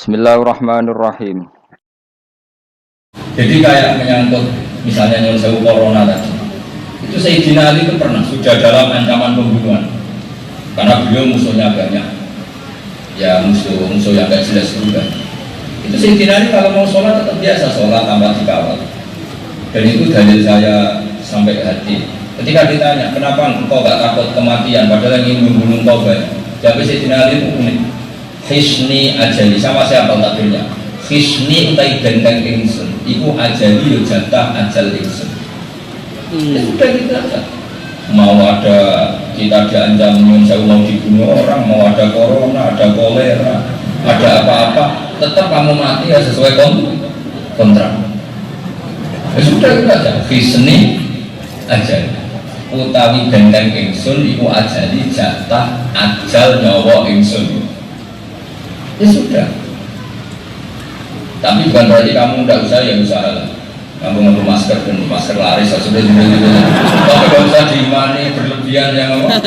Bismillahirrahmanirrahim. Jadi kayak menyangkut misalnya nyuruh sewu corona tadi, itu Sayyidina Ali itu pernah sudah dalam ancaman pembunuhan karena beliau musuhnya banyak, ya musuh yang gak jelas juga. Itu Sayyidina Ali kalau mau sholat tetap biasa sholat tanpa dikawal, dan itu dalil saya sampai ke hati. Ketika ditanya kenapa engkau gak takut kematian padahal yang ingin membunuh engkau banyak, jawab Sayyidina Ali itu unik. Hisni ajali sama siapa takdirnya. Hisni utai benteng ingsun iku ajali yo jatah ajal ingsun. Ya sudah gitu aja. Mau ada kita diancam saya mau dibunuh orang, mau ada corona, ada kolera, ada apa-apa, tetap kamu mati ya sesuai kontrak. Ya sudah gitu aja. Hisni ajali utawi benteng ingsun iku ajali jatah ajal nyawa ingsun. Ya sudah. Tapi bukan berarti kamu tidak usah ya usaha lah. Kamu ngomong masker dan masker laris sudah juga. Tapi tidak usah diimani berlebihan yang apa.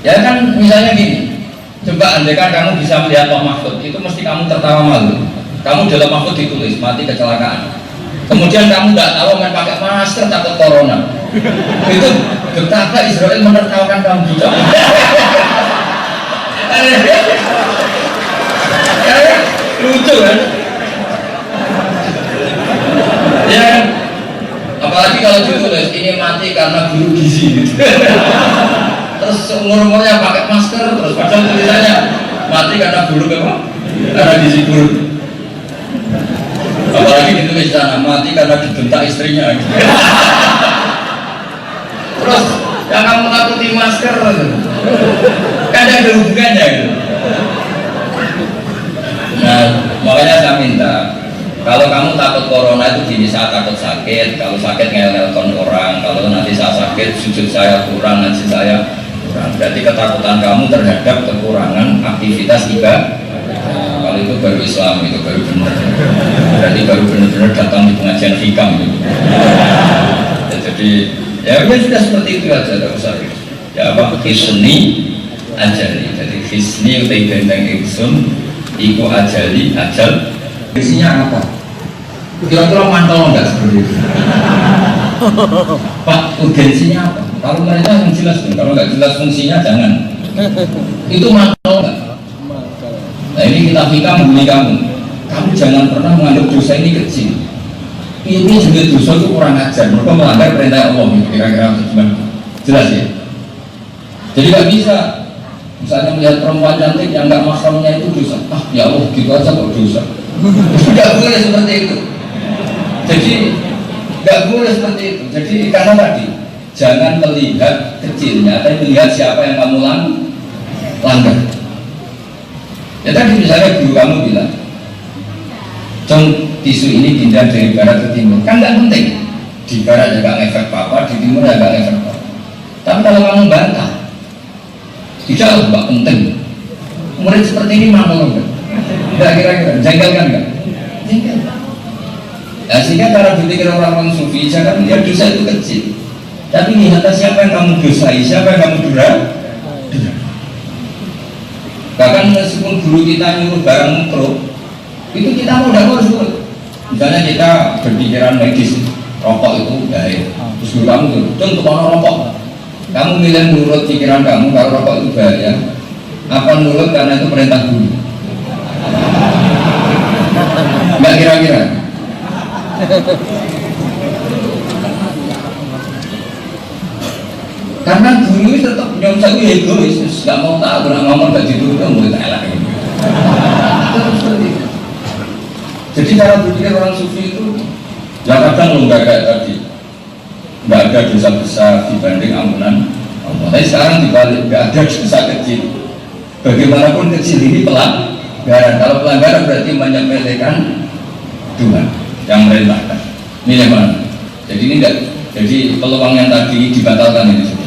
Ya kan misalnya gini. Coba andaikan kamu bisa melihat Pak Mahfud, itu mesti kamu tertawa malu. Kamu dalam Mahfud ditulis mati kecelakaan. Kemudian kamu tidak tahu main pakai masker takut corona. Itu betapa Israel menertawakan kamu juga. Lucu kan? Ya kan? Apalagi kalau ditulis ini mati karena guru gizi gitu. Terus umur-umurnya pakai masker, terus padahal tulisannya mati karena guru apa? Karena gizi buruk. Apalagi ditulis sana mati karena dibentak istrinya gitu. Terus yang kamu takuti masker kan ada hubungannya gitu. Nah, makanya saya minta kalau kamu takut corona itu gini, saya takut sakit, kalau sakit ngel-ngelkan orang, kalau nanti saya sakit sujud saya kurang, ngaji saya kurang, berarti ketakutan kamu terhadap kekurangan aktivitas ibadah. Kalau itu baru Islam, itu baru benar, berarti baru benar-benar datang di pengajian hikam gitu. Jadi ya sudah seperti itu aja, tidak usah ya apa, hisni ajali, jadi hisni utai benteng ingsun iku ajali ajal isinya apa? Kira-kira mantel enggak seperti itu? Pak, urgensinya apa? Kalau mereka yang jelas, kalau enggak jelas fungsinya jangan. Itu mantel enggak? Nah ini kita membeli kamu. Kamu jangan pernah menganggap dosa ini kecil. Ini juga dosa itu kurang ajar. Mereka melanggar perintah Allah. Kira-kira jelas ya. Jadi nggak bisa. Misalnya melihat perempuan cantik yang nggak mahramnya itu dosa. Ah ya Allah gitu aja kok dosa. Tidak boleh seperti itu. Jadi nggak boleh seperti itu. Jadi karena tadi jangan melihat kecilnya, tapi melihat siapa yang kamu langgar. Ya tadi misalnya guru kamu bilang, tisu ini pindah dari barat ke timur, kan nggak penting. Di barat juga ngefek apa, di timur juga ngefek apa. Tapi kalau kamu bantah, tidak nggak penting. Murid seperti ini mau enggak? Enggak kira-kira, jengkel kan enggak? Jengkel. Nah, sehingga cara berpikir orang-orang sufi jangan melihat dosa itu kecil, tapi lihatlah siapa yang kamu dosai, siapa yang kamu durhaka. Bahkan meskipun guru kita nyuruh barang mikro, itu kita mau tidak harus turut. Misalnya kita berpikiran medis, rokok itu bahaya. Terus guru kamu tuh, untuk orang rokok. Kamu milih menurut pikiran kamu kalau rokok itu bahaya, apa menurut karena itu perintah guru? Enggak kira-kira. Karena guru itu tetap nyom saya egois, nggak mau tahu, nggak ngomong nggak dituruti, mulai elak. Jadi cara berpikir orang sufi itu, ya kadang lo nggak kayak tadi. Nggak ada dosa besar dibanding ampunan Allah. Tapi sekarang dibalik, nggak ada dosa kecil. Bagaimanapun kecil ini pelanggaran. Kalau pelanggaran berarti menyepelekan Tuhan yang merintahkan. Ini yang mana? Jadi ini enggak. Jadi peluang yang tadi dibatalkan ini.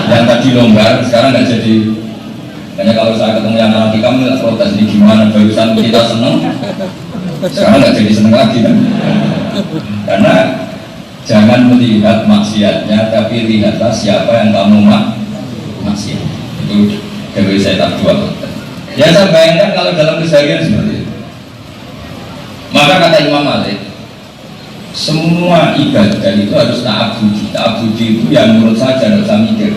Yang tadi longgar, sekarang nggak jadi. Hanya kalau saya ketemu yang lagi kamu nggak protes ini gimana? Barusan kita seneng, sekarang nggak jadi seneng lagi kan? Karena jangan melihat maksiatnya, tapi lihatlah siapa yang kamu maksiat. Itu dari saya tak dua. Ya saya bayangkan kalau dalam keseharian seperti itu. Maka kata Imam Malik, semua ibadah itu harus ta'abudi. Ta'abudi itu yang menurut saya tidak usah mikir.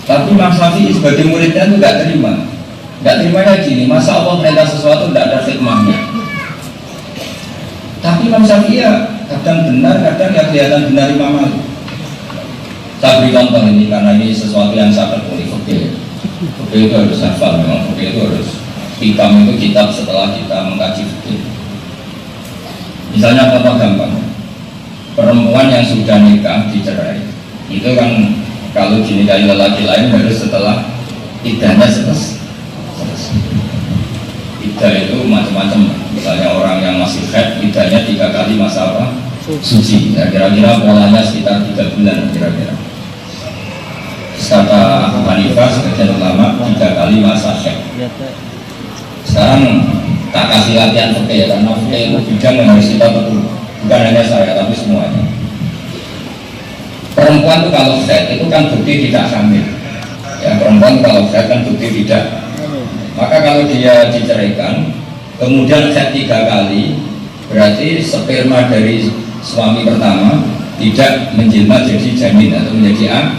Tapi Imam Syafi'i sebagai muridnya itu tidak terima. Tidak terimanya gini, masa Allah perintah sesuatu tidak ada hikmahnya. Tapi Imam Syafi'i ya kadang benar, kadang ya kelihatan benar Imam Malik. Saya beri contoh ini karena ini sesuatu yang saya tekuni. Fikih itu harus hafal, memang fikih itu harus hikam itu kitab setelah kita mengkaji fikih. Misalnya contoh gampang, perempuan yang sudah nikah dicerai, itu kan kalau dinikahi lelaki lain harus setelah iddahnya selesai. Iddah itu macam-macam, misalnya orang yang masih haid, iddahnya 3 kali masa apa? Suci. Nah, kira-kira polanya sekitar 3 bulan kira-kira. Kata Abu Hanifah sebagian ulama 3 kali masa haid. Sekarang tak kasih latihan fikih ya, karena fikih itu bidang yang harus kita betul, bukan hanya saya tapi semuanya. Perempuan itu kalau haid itu kan bukti tidak hamil. Ya, perempuan kalau haid kan bukti tidak. Maka kalau dia diceraikan, kemudian haid 3 kali, berarti sperma dari suami pertama tidak menjelma jadi janin atau menjadi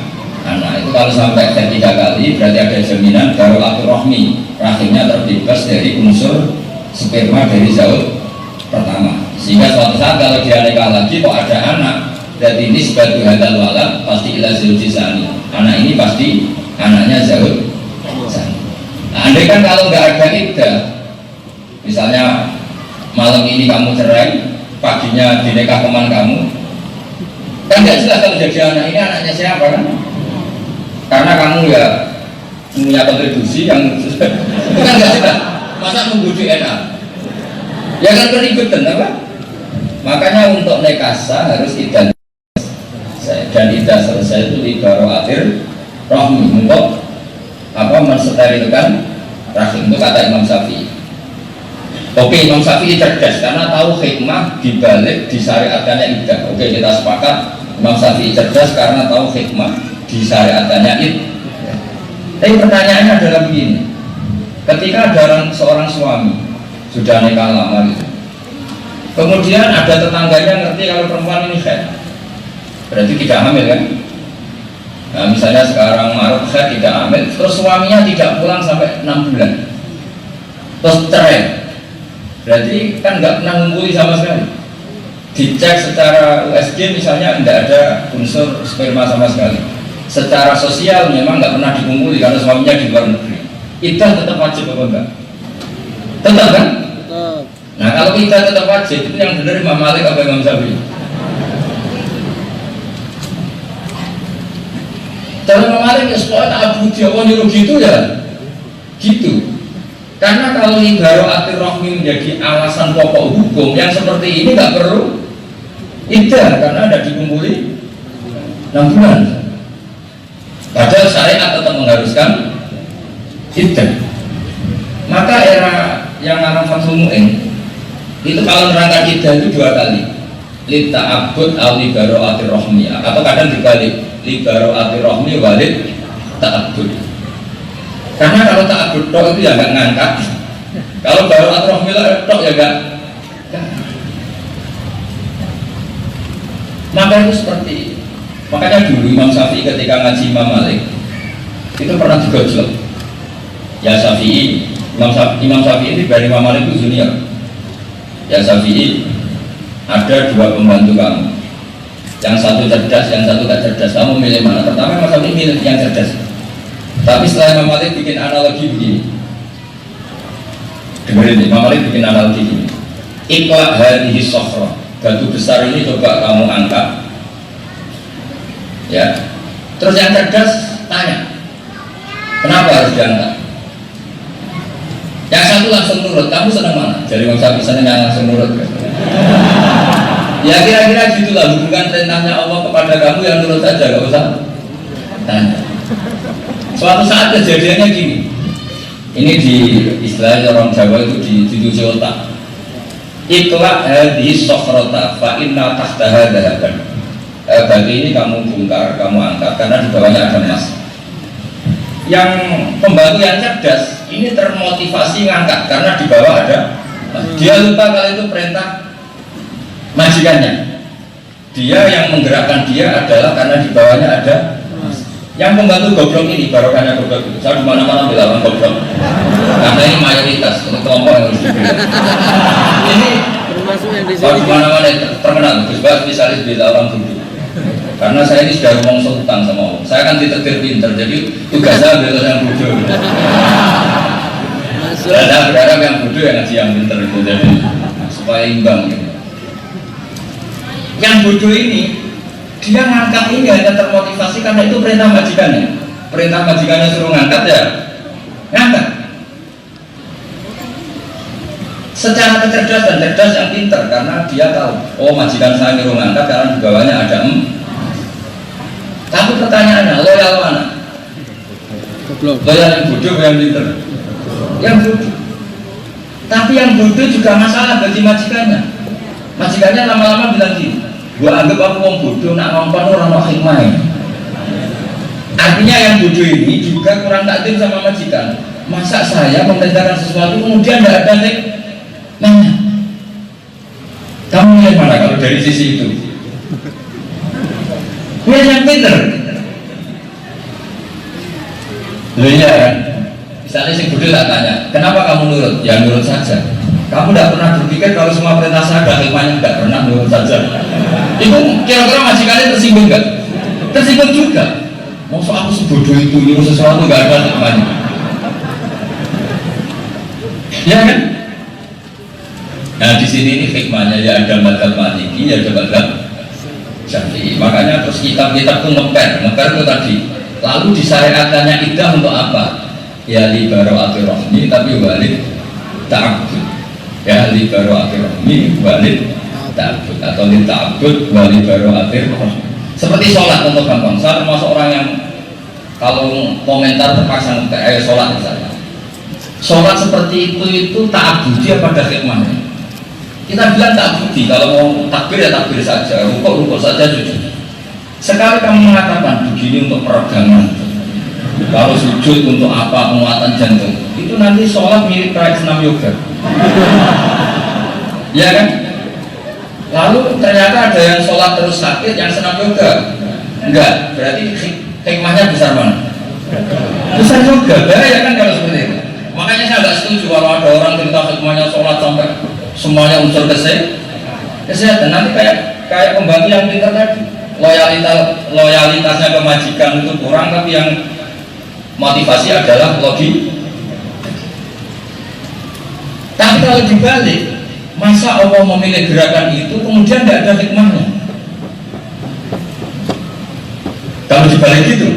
anak. Itu kalau sampai haid 3 kali berarti ada jaminan darulatul rahmi, rahimnya terbebas dari unsur sperma dari zaud pertama. Sehingga suatu saat kalau dia nikah lagi kok ada anak, berarti ini sebagai hadal walad pasti ila zaujisani. Anak ini pasti anaknya zaud. Nah, andai kan kalau nggak ada iddah, misalnya malam ini kamu cerai, paginya dinikah teman kamu, kan nggak jelas kalau jadi anak ini anaknya siapa kan? Karena kamu ya punya kontribusi yang itu kan nggak jelas. Masa nunggu DNA? Ya kan keributan apa? Makanya untuk nekasa harus iddah, dan iddah selesai itu ibaroatir rahmi untuk apa mensterilkan rahim, itu kata Imam Syafi'i. Oke, Imam Syafi'i cerdas karena tahu hikmah dibalik disyariatkannya iddah. Oke, kita sepakat Imam Syafi'i cerdas karena tahu hikmah disyariatkannya iddah. Tapi pertanyaannya adalah begini, ketika ada seorang suami sudah nikah lama gitu, kemudian ada tetangganya ngerti kalau perempuan ini haid, berarti tidak hamil kan? Nah, misalnya sekarang Maret haid tidak hamil, terus suaminya tidak pulang sampai 6 bulan, terus cerai, berarti kan nggak pernah ngumpuli sama sekali. Dicek secara USG misalnya tidak ada unsur sperma sama sekali. Secara sosial memang nggak pernah dikumpuli karena suaminya di luar negeri. Iddah tetap wajib apa enggak? Tetap kan? Tetap. Nah kalau iddah tetap wajib, itu yang benar Imam Malik apa Imam Syafi'i? Cara Imam Malik ya supaya Abu Jawa nyuruh gitu ya, gitu. Karena kalau ibaroatir rahmi menjadi alasan pokok hukum yang seperti ini nggak perlu iddah karena ada dikumpuli 6 bulan. Padahal syariat tetap mengharuskan iddah. Maka era yang namanya Fathul Mu'in itu kalau menerangkan iddah itu 2 kali, lita'abud al-libaro'atir rohmi, atau kadang dibalik, libaro'atir rohmi walid ta'abud. Karena kalau ta'abud tok itu ya nggak ngangkat, kalau baro'atir rohmi tok ya nggak. Maka itu seperti, makanya dulu Imam Syafi'i ketika ngaji Imam Malik itu pernah digojlok. Ya Syafi'i, Imam Syafi'i itu dari Imam Malik itu junior. Ya Syafi'i, ada 2 pembantu kamu, yang satu cerdas, yang satu tak cerdas. Kamu milih mana? Pertama Imam Syafi'i milih yang cerdas. Tapi setelah Imam Malik bikin analogi begini, dengerin, Imam Malik bikin analogi begini. Iqla hadhihi sokhra, batu besar ini coba kamu angkat. Ya, terus yang cerdas tanya, kenapa harus diangkat? Yang satu langsung nurut, kamu senang mana? Jadi Imam Syafi'i senang yang langsung nurut. Ya kira-kira gitulah hubungan perintahnya Allah kepada kamu, yang nurut saja, gak usah tanya. Suatu saat kejadiannya gini, ini di istilahnya orang Jawa itu dicuci otak. Iqla hadhihi sokhrota fa inna tahtaha dhahaban. Bagi ini kamu bongkar, kamu angkat karena di bawahnya ada emas. Yang pembantu yang cerdas ini termotivasi ngangkat karena di bawah ada. Dia lupa kalau itu perintah majikannya. Dia yang menggerakkan dia adalah karena di bawahnya ada. Yang pembantu goblok ini barokahnya goblok itu. Saya di mana-mana bilang goblok. Karena ini mayoritas kelompok yang harus dibeli. Ini termasuk yang di kalau sini. di mana-mana terkenal. Gus Bas spesialis bela orang dulu. Karena saya ini sudah ngomong sultan sama Allah. Saya kan ditetir pinter, jadi tugas saya bela yang bodoh. Dan saya berharap yang bodoh yang ngaji yang pinter itu, jadi supaya imbang gitu. Yang bodoh ini dia ngangkat ini hanya termotivasi karena itu perintah majikannya. Perintah majikannya suruh ngangkat ya ngangkat. Secara kecerdasan, cerdas yang pinter karena dia tahu, oh majikan saya nyuruh ngangkat karena di bawahnya ada Tapi pertanyaannya, loyal mana? Loyal yang bodoh yang pinter? Yang bodoh. Tapi yang bodoh juga masalah bagi majikannya. Majikannya lama-lama bilang gini, gua anggap aku wong bodoh, nak ngomong orang hikmah. Artinya yang bodoh ini juga kurang takdir sama majikan. Masa saya memerintahkan sesuatu kemudian tidak ada hikmahnya? Kamu lihat mana kalau dari sisi itu? Dia yang pinter. Loh iya kan? Misalnya si bodoh tak tanya, kenapa kamu nurut? Ya nurut saja. Kamu tidak pernah berpikir kalau semua perintah saya ada hikmahnya? Tidak pernah, nurut saja. Itu kira-kira majikannya tersinggung nggak? Tersinggung juga. Maksud aku sebodoh itu nyuruh sesuatu nggak ada hikmahnya? Ya kan? Nah di sini ini hikmahnya ya ada madzhab Maliki, ya ada madzhab Syafi'i. Makanya terus kitab-kitab itu ngeper itu tadi. Lalu disyariatkannya iddah untuk apa? Ya li baro'atir rahmi tapi walid ta'abud. Ya li baro'atir rahmi walid ta'abud atau li ta'abud walid baro'atir rahmi. Seperti sholat untuk gampang. Saya termasuk orang yang kalau komentar terpaksa kayak sholat misalnya. Sholat seperti itu ta'abudi apa ada hikmahnya? Kita bilang ta'abudi, kalau mau takbir ya takbir saja, rukuk saja sujud. Sekali kamu mengatakan begini untuk peregangan, kalau sujud untuk apa, penguatan jantung, itu nanti sholat mirip kayak senam yoga. Ya kan? Lalu ternyata ada yang sholat terus sakit, yang senam yoga. Enggak, berarti hikmahnya besar mana? Besar juga, bahaya kan kalau seperti itu. Makanya saya nggak setuju kalau ada orang cerita hikmahnya sholat sampai semuanya unsur kesehatan. Nanti kayak pembantu yang pintar tadi, loyalitasnya ke majikan itu kurang, tapi yang motivasi adalah logik. Tapi kalau dibalik, masa Allah memilih gerakan itu kemudian tidak ada hikmahnya? Kalau dibalik gitu,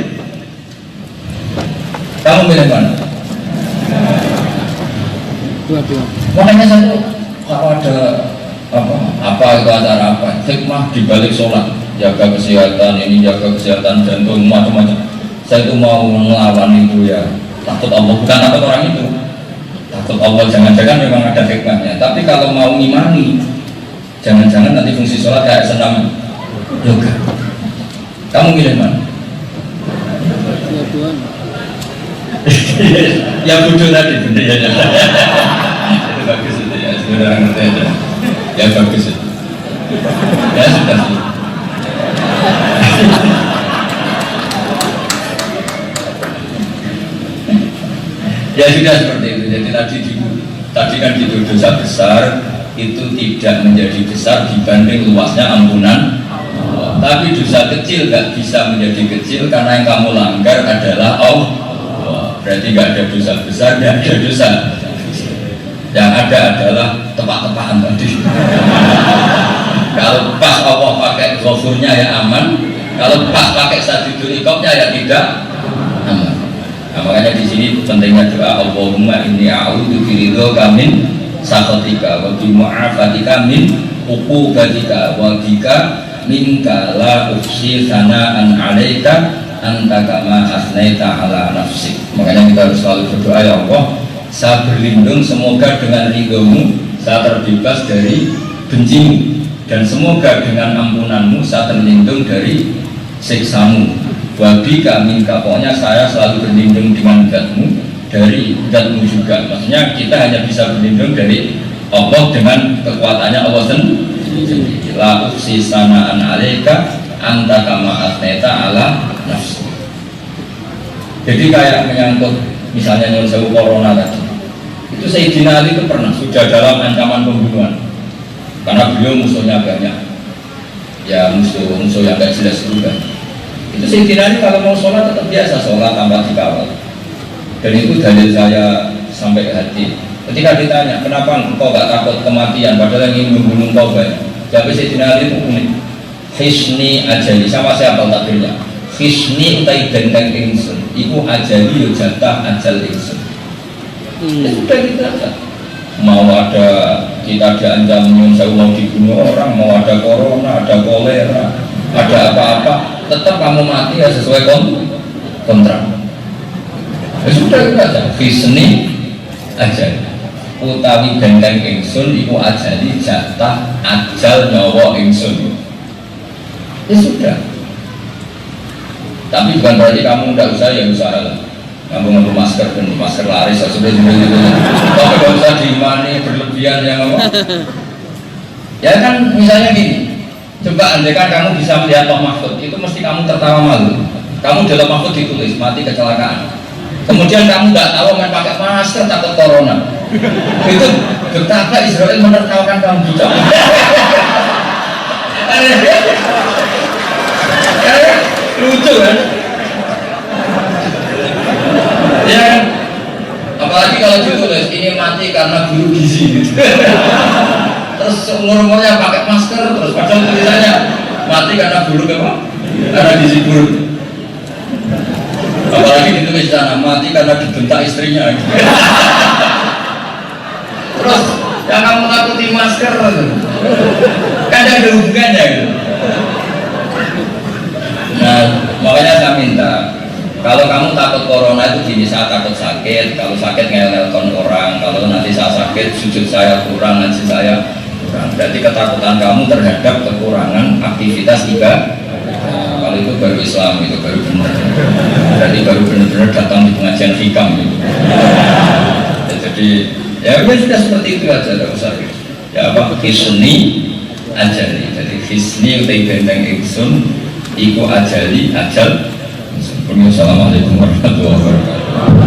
kamu milih mana? Dua-dua. Makanya satu, kalau ada apa itu acara apa, hikmah dibalik sholat, jaga kesehatan ini, jaga kesehatan jantung, macam-macam. Saya itu mau melawan itu ya takut Allah, bukan takut orang itu, takut Allah. Jangan-jangan memang ada hikmahnya. Tapi kalau mau ngimani, jangan-jangan nanti fungsi sholat kayak senam yoga. Kamu milih mana? Dua-dua. Ya bodoh tadi bener ya. Itu bagus itu ya, sebenarnya ngerti aja. Ya bagus itu. Ya sudah sih. Ya sudah seperti itu. Jadi tadi kan gitu, dosa besar itu tidak menjadi besar dibanding luasnya ampunan Allah. Tapi dosa kecil nggak bisa menjadi kecil karena yang kamu langgar adalah Allah. Berarti nggak ada dosa besar, nggak ada dosa. Yang ada adalah tepak-tepakan tadi. Kalau pas Allah pakai ghafurnya ya aman, kalau pas pakai sadidul iqabnya ya tidak aman. Nah, makanya di sini pentingnya doa Allahumma inni a'udzu biridhoka min sakhatika wa bi mu'afatika min uqubatika wa bika minka la uhsi sana'an 'alaika anta kama asnaita ala nafsik. Makanya kita harus selalu berdoa, ya Allah, saya berlindung semoga dengan ridhomu saya terbebas dari bencimu, dan semoga dengan ampunanmu saya terlindung dari siksamu. Wabika minka, pokoknya saya selalu berlindung dengan zatmu, dari zatmu juga. Maksudnya kita hanya bisa berlindung dari Allah dengan kekuatannya Allah sendiri. La uqsi sana'an 'alaika anta kama atneta ala nafsi. Jadi kayak menyangkut misalnya nyuwun sewu corona tadi, itu Sayyidina Ali itu pernah sudah dalam ancaman pembunuhan karena beliau musuhnya banyak, ya musuh yang gak jelas juga. Itu Sayyidina Ali kalau mau sholat tetap biasa sholat tanpa dikawal, dan itu dalil saya sampai ke hati. Ketika ditanya kenapa engkau gak takut kematian padahal yang ingin membunuh engkau banyak, jawab Sayyidina Ali itu unik. Hisni ajali, sama siapa takdirnya? Hisni utai dendeng ingsun, iku ajali yo jatah ajal ingsun. Ya sudah gitu aja. Mau ada kita diancam nyuwun sewu mau dibunuh orang, mau ada corona, ada kolera, ada apa-apa, tetap kamu mati ya sesuai kontrak. Ya sudah gitu aja. Hisni ajali, utawi dendeng ingsun, iku ajali jatah ajal nyawa ingsun. Ya sudah. Tapi bukan berarti kamu tidak usah ya usaha lah. Kamu ngambil masker dan masker laris sudah gitu. Tapi tidak usah dimani berlebihan yang apa. Ya kan misalnya gini. Coba andai kan kamu bisa melihat Pak Mahfud, itu mesti kamu tertawa malu. Kamu dalam Mahfud ditulis mati kecelakaan. Kemudian kamu nggak tahu main pakai masker takut corona. Itu betapa Israel menertawakan kamu juga. Lucu kan? Ya kan? Apalagi kalau ditulis ini mati karena buru gizi gitu. Terus umur-umurnya pakai masker, terus padahal tulisannya mati karena buru apa? Karena gizi buruk. Apalagi ditulis sana mati karena dibentak istrinya gitu. Terus yang kamu takuti masker kan ada hubungannya gitu. Nah, makanya saya minta kalau kamu takut corona itu gini, saya takut sakit, kalau sakit ngel-ngelkon orang, kalau nanti saya sakit sujud saya kurang, ngaji saya kurang, berarti ketakutan kamu terhadap kekurangan aktivitas ibadah. Kalau itu baru Islam, itu baru benar, berarti baru benar-benar datang di pengajian hikam gitu. Jadi ya sudah seperti itu aja, tidak usah ya apa, hisni ajali, jadi hisni utai benteng ingsun iku ajali ajal. Assalamualaikum warahmatullahi wabarakatuh.